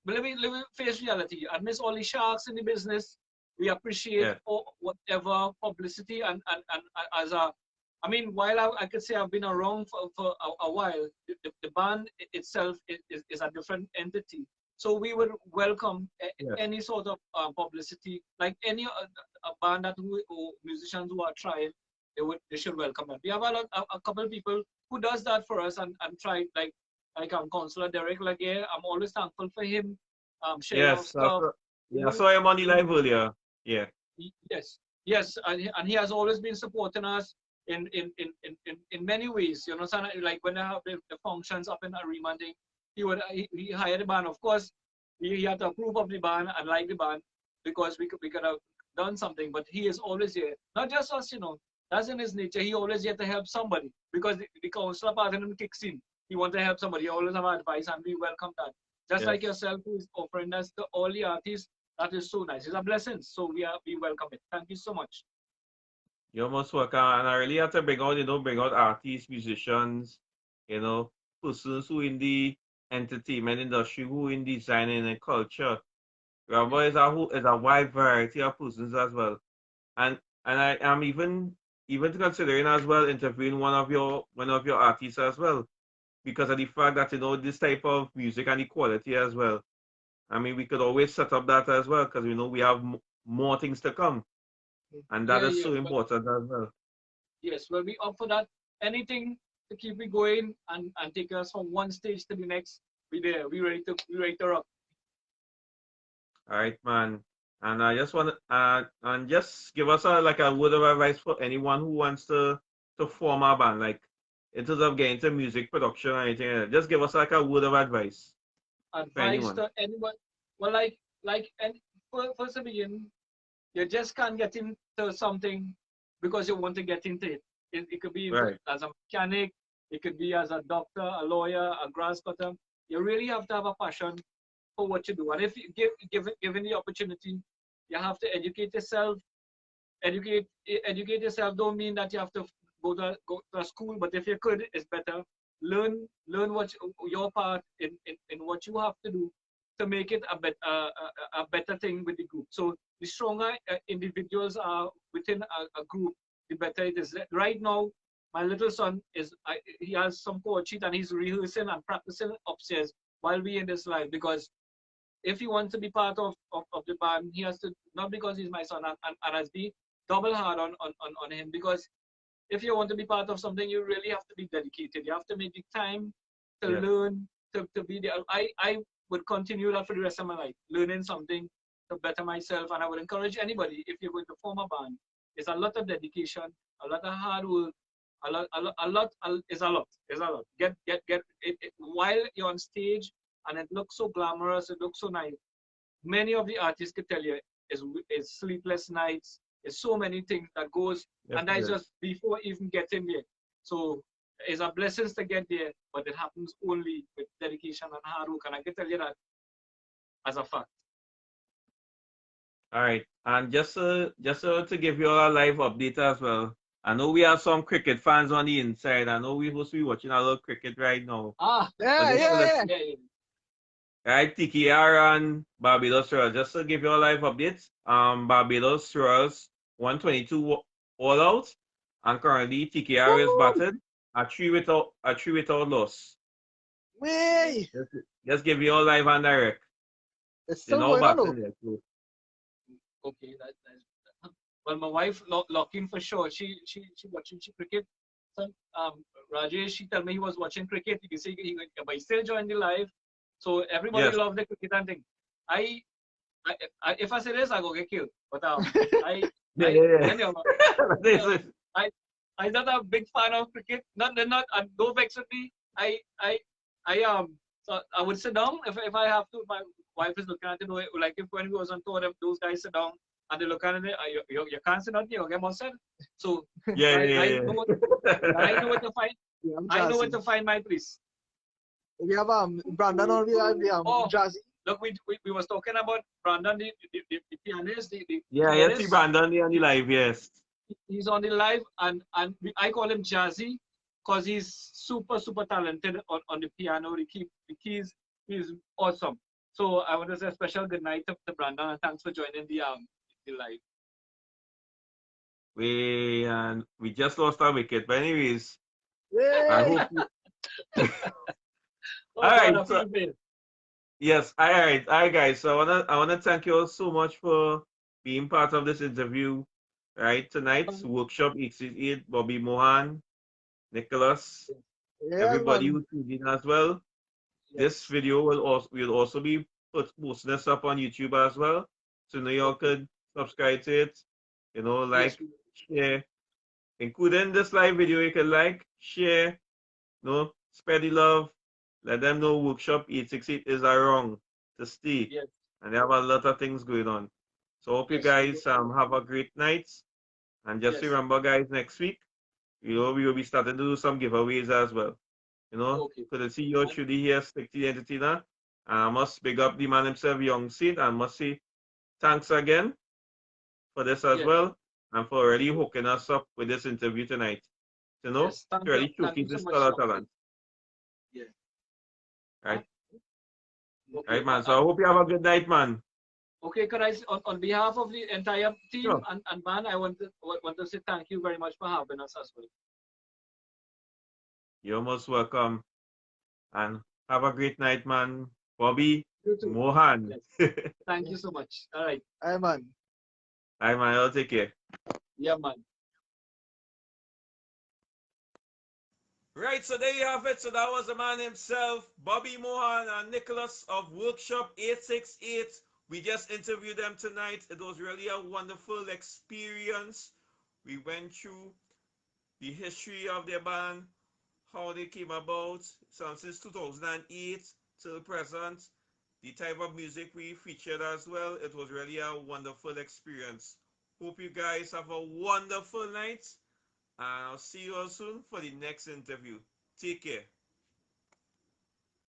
let me face reality. Amidst all the sharks in the business, we appreciate Yeah. whatever publicity and as a. I mean, while I could say I've been around for a while, the band itself is a different entity. So we would welcome Yeah. any sort of publicity, like any a band or musicians who are trying, they should welcome it. We have a couple of people who does that for us and try, like Counselor Derek Laguerre. I'm always thankful for him sharing our Yes. stuff. Yeah, I saw him on the live earlier. Yeah. Yes, and he has always been supporting us in many ways. You know, so like when I have the functions up in Arima, he hired the band. Of course, he had to approve of the band and like the band, because we could have done something. But he is always here, not just us. You know, that's in his nature. He always here to help somebody, because the counselor part in him kicks in. He wants to help somebody. He always have advice, and we welcome that. Just like Yes. yourself, who is offering us to all the artists. That is so nice. It's a blessing. So we welcome it. Thank you so much. You're most welcome. And I really have to bring out artists, musicians, you know, persons who in the entertainment industry, who in designing and culture. Remember, it's a wide variety of persons as well. And I am even considering as well interviewing one of your artists as well. because of the fact that, this type of music and the quality as well. I mean, we could always set up that as well because, we have more things to come. And that Yeah, is yeah. so Well, important as well. yes, well, we offer that anything to keep me going and take us from one stage to the next. We there. We ready to rock. All right, man. And I just want to and just give us a word of advice for anyone who wants to form a band, like in terms of getting into music production or anything like that. Just give us like a word of advice for Advice anyone. to anyone. Well, and first of begin, you just can't get into something because you want to get into it. It could be Right. as a mechanic, it could be as a doctor, a lawyer, a grass cutter. You really have to have a passion for what you do. And if you given the opportunity, you have to educate yourself. Educate yourself don't mean that you have to go to a school, but if you could, it's better. Learn what your part in what you have to do to make it a better thing with the group. So the stronger individuals are within a group, the better it is. Right now, my little son he has some chord sheet and he's rehearsing and practicing upstairs while we in this live because if he wants to be part of the band, he has to, not because he's my son, and as be double hard on him because if you want to be part of something, you really have to be dedicated. You have to make the time to Yeah. learn, to be there. I would continue that for the rest of my life, learning something to better myself. And I would encourage anybody, if you're going to form a band, it's a lot of dedication, a lot of hard work, it's a lot. It's a lot. Get it, while you're on stage and it looks so glamorous, it looks so nice. Many of the artists could tell you is sleepless nights, is so many things that goes, Yes, and it that's is. just before even getting there. So it's a blessing to get there, but it happens only with dedication and hard work, and I can tell you that as a fact. All right. And just to give you all a live update as well. I know we have some cricket fans on the inside. I know we're supposed to be watching a little cricket right now. Ah, But Yeah, just to yeah, let yeah. yeah, yeah. right, TKR and Barbados Royals. Just to give you a live update. Barbados Royals 122 all out, and currently TKR is Woo! batted a 3 without loss. Way! Just give you all live and direct. It's They still now going on batting though. there. So, Okay, well, my wife locking for sure. She watching cricket. So, Rajesh, she told me he was watching cricket. You can see but he still joined the live. So everybody yes. loved the cricket and thing. I, if I say this, I go get killed. But I, Yeah, I, yeah, anyhow, yeah. This is- I, I'm not a big fan of cricket. Not, don't vex with me. So I would sit down if I have to. My wife is looking at it like if when we was on tour, those guys sit down and they look at it. You can't sit down here. You get more said. So yeah, I yeah, know I yeah. know where to find. Yeah, I'm I know where Jazzy. to find my place. We have Brandon on we have Oh, Jazzy. look, we was talking about Brandon, the pianist, the Yeah, yeah, see pianist. Brandon there on the live, yes. He's on the live, and I call him Jazzy because he's super talented on the piano, the keys. He's awesome. So I want to say a special good night to Brandon and thanks for joining the live. We just lost our wicket, but anyways, I Yay! hope Oh all God, right. I So feel bad. yes, all right, guys. So I wanna thank you all so much for being part of this interview. Right, tonight's workshop 868, Bobby Mohan, Nicholas, Yeah, everybody man. who tuned in as well. This Yes, video will also be posting this up on YouTube as well. So now y'all okay, could subscribe to it, yes, like, share, including this live video, you can like, share, spread the love, let them know Workshop 868 is wrong to stay. yes, And they have a lot of things going on. So hope you yes, guys have a great night. And just yes, remember guys, next week, we will be starting to do some giveaways as well. okay, So to see you and truly here, Stick to the Entertainer. And I must big up the man himself, Young Saint, and must say thanks again for this as yes, well, and for already hooking us up with this interview tonight. yes. To really Thank you showcase so this much, color Dr. talent. Yeah. Right? Okay, Right, man. So I hope you have a good night, man. okay, could on behalf of the entire team Sure. and band, I want to say thank you very much for having us as well. You're most welcome. And have a great night, man. Bobby You too. Mohan. Yes. Thank you so much. All right. Hey, man. Hi, man. I'll take care. Yeah, man. Right, so there you have it. So that was the man himself, Bobby Mohan and Nicholas of Workshop 868. We just interviewed them tonight. It was really a wonderful experience. We went through the history of their band, how they came about, since 2008 till present, the type of music we featured as well. It was really a wonderful experience. Hope you guys have a wonderful night, and I'll see you all soon for the next interview. Take care.